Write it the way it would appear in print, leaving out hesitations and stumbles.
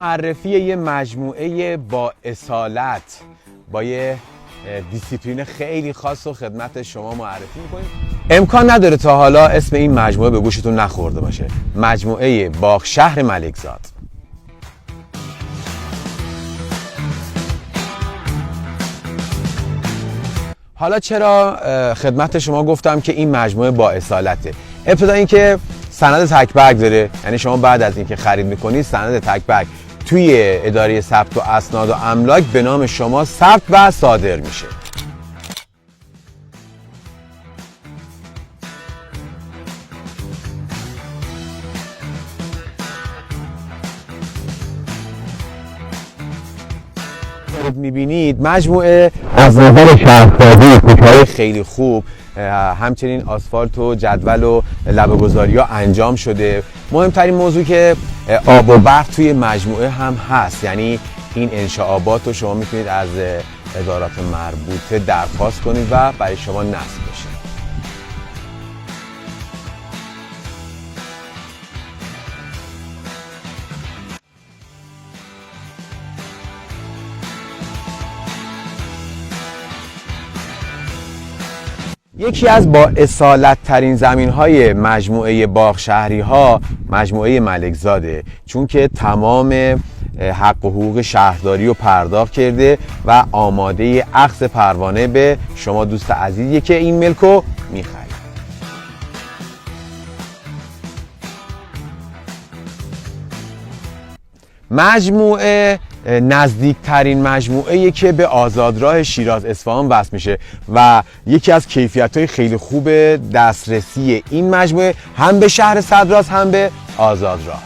معرفی یه مجموعه با اصالت با یه دیسیپلین خیلی خاص و خدمت شما معرفی میکنیم. امکان نداره تا حالا اسم این مجموعه به گوشتون نخورده باشه. مجموعه باغ شهر ملکزاد. حالا چرا خدمت شما گفتم که این مجموعه با اصالته؟ ابتدا اینکه سند تک برگ داره، یعنی شما بعد از اینکه خرید میکنید سند تک برگ توی اداره ثبت و اسناد و املاک به نام شما ثبت و صادر میشه. میبینید مجموعه از نظر شهرسازی کوچه‌های خیلی خوب، همچنین آسفالت و جدول و لبه‌گذاری ها انجام شده. مهمترین موضوع که آب و برق توی مجموعه هم هست، یعنی این انشاءات رو شما میتونید از ادارات مربوطه درخواست کنید و برای شما نصب بشه. یکی از با اصالت ترین زمین های مجموعه باغ شهری ها مجموعه ملکزاده، چون که تمام حق و حقوق شهرداری رو پرداخت کرده و آماده اخذ پروانه به شما دوست عزیزی که این ملک رو میخرید. مجموعه نزدیکترین مجموعه‌ای که به آزادراه شیراز اصفهان وصل میشه و یکی از کیفیت‌های خیلی خوب دسترسی این مجموعه هم به شهر صدراست هم به آزادراه.